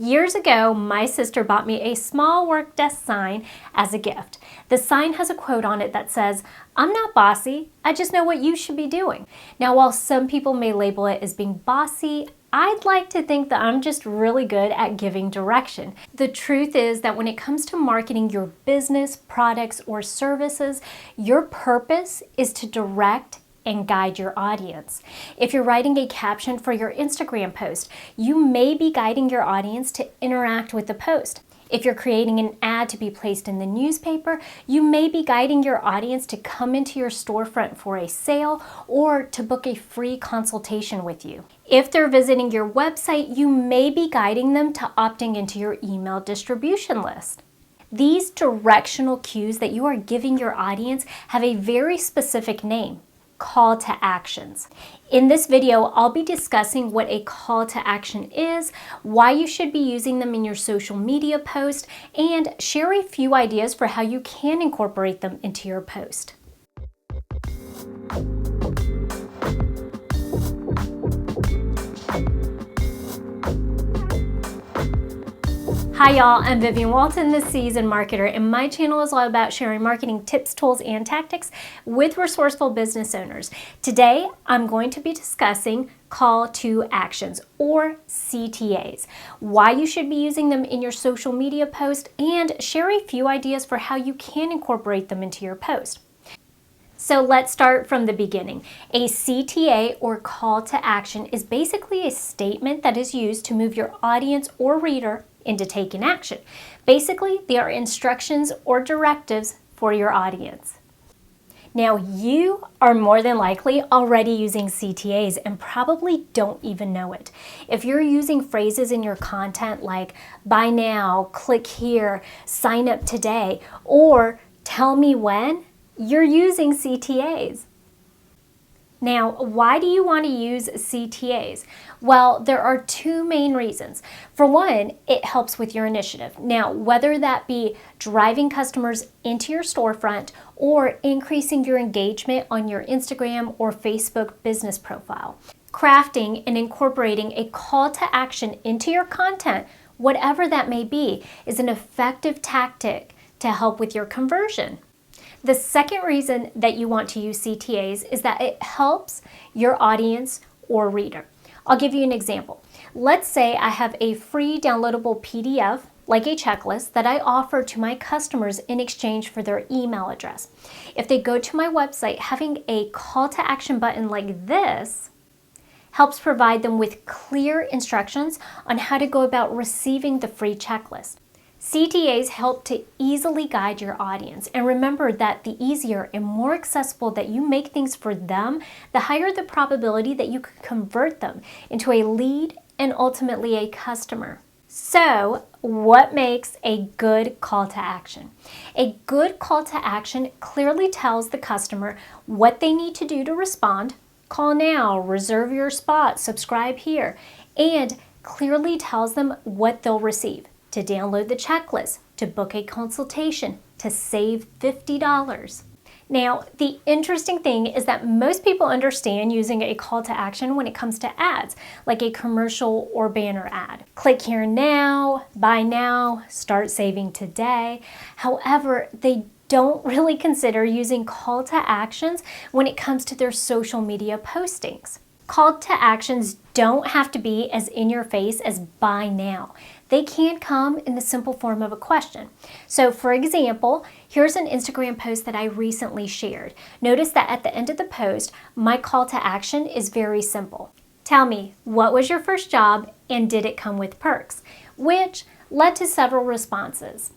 Years ago, my sister bought me a small work desk sign as a gift. The sign has a quote on it that says, "I'm not bossy, I just know what you should be doing." Now, while some people may label it as being bossy, I'd like to think that I'm just really good at giving direction. The truth is that when it comes to marketing your business, products, or services, your purpose is to direct and guide your audience. If you're writing a caption for your Instagram post, you may be guiding your audience to interact with the post. If you're creating an ad to be placed in the newspaper, you may be guiding your audience to come into your storefront for a sale or to book a free consultation with you. If they're visiting your website, you may be guiding them to opting into your email distribution list. These directional cues that you are giving your audience have a very specific name: call to actions. In this video, I'll be discussing what a call to action is, why you should be using them in your social media post, and share a few ideas for how you can incorporate them into your post. Hi y'all, I'm Vivian Walton, the Seasoned Marketer, and my channel is all about sharing marketing tips, tools, and tactics with resourceful business owners. Today, I'm going to be discussing call to actions, or CTAs, why you should be using them in your social media post, and share a few ideas for how you can incorporate them into your post. So let's start from the beginning. A CTA, or call to action, is basically a statement that is used to move your audience or reader into taking action. Basically, they are instructions or directives for your audience. Now, you are more than likely already using CTAs and probably don't even know it. If you're using phrases in your content like "buy now," "click here," "sign up today," or "tell me when," you're using CTAs. Now, why do you want to use CTAs? Well, there are two main reasons. For one, it helps with your initiative. Now, whether that be driving customers into your storefront or increasing your engagement on your Instagram or Facebook business profile, crafting and incorporating a call to action into your content, whatever that may be, is an effective tactic to help with your conversion. The second reason that you want to use CTAs is that it helps your audience or reader. I'll give you an example. Let's say I have a free downloadable PDF, like a checklist, that I offer to my customers in exchange for their email address. If they go to my website, having a call to action button like this helps provide them with clear instructions on how to go about receiving the free checklist. CTAs help to easily guide your audience, and remember that the easier and more accessible that you make things for them, the higher the probability that you could convert them into a lead and ultimately a customer. So, what makes a good call to action? A good call to action clearly tells the customer what they need to do to respond: call now, reserve your spot, subscribe here, and clearly tells them what they'll receive: to download the checklist, to book a consultation, to save $50. Now, the interesting thing is that most people understand using a call to action when it comes to ads, like a commercial or banner ad. Click here now, buy now, start saving today. However, they don't really consider using call to actions when it comes to their social media postings. Call to actions don't have to be as in your face as "buy now." They can come in the simple form of a question. So for example, here's an Instagram post that I recently shared. Notice that at the end of the post, my call to action is very simple. Tell me, what was your first job and did it come with perks? Which led to several responses.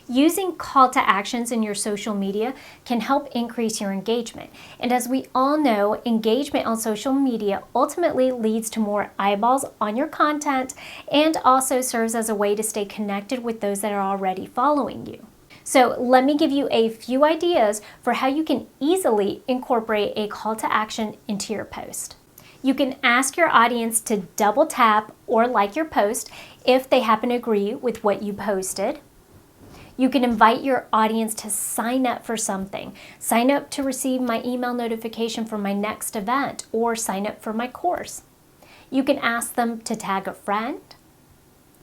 Using call to actions in your social media can help increase your engagement. And as we all know, engagement on social media ultimately leads to more eyeballs on your content and also serves as a way to stay connected with those that are already following you. So let me give you a few ideas for how you can easily incorporate a call to action into your post. You can ask your audience to double tap or like your post if they happen to agree with what you posted. You can invite your audience to sign up for something. Sign up to receive my email notification for my next event, or sign up for my course. You can ask them to tag a friend,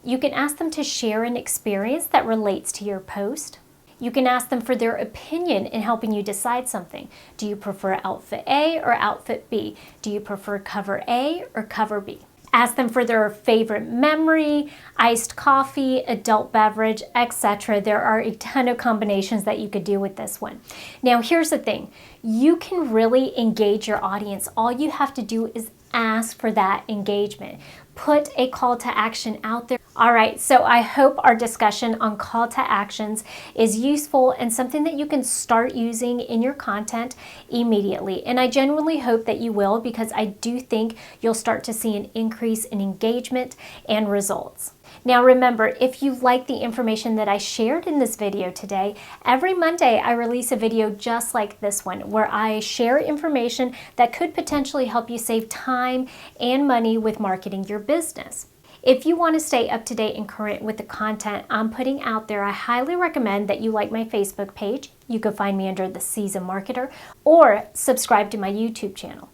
You can ask them to share an experience that relates to your post. You can ask them for their opinion in helping you decide something. Do you prefer outfit A or outfit B? Do you prefer cover A or cover B? Ask them for their favorite memory, iced coffee, adult beverage, etc. There are a ton of combinations that you could do with this one. Now, here's the thing. You can really engage your audience. All you have to do is ask for that engagement. Put a call to action out there. All right, so I hope our discussion on call to actions is useful and something that you can start using in your content immediately. And I genuinely hope that you will, because I do think you'll start to see an increase in engagement and results. Now remember, if you like the information that I shared in this video today, every Monday I release a video just like this one where I share information that could potentially help you save time and money with marketing your business. If you want to stay up to date and current with the content I'm putting out there, I highly recommend that you like my Facebook page. You can find me under The Seasoned Marketer, or subscribe to my YouTube channel.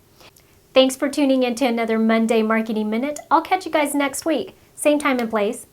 Thanks for tuning in to another Monday Marketing Minute. I'll catch you guys next week. Same time and place.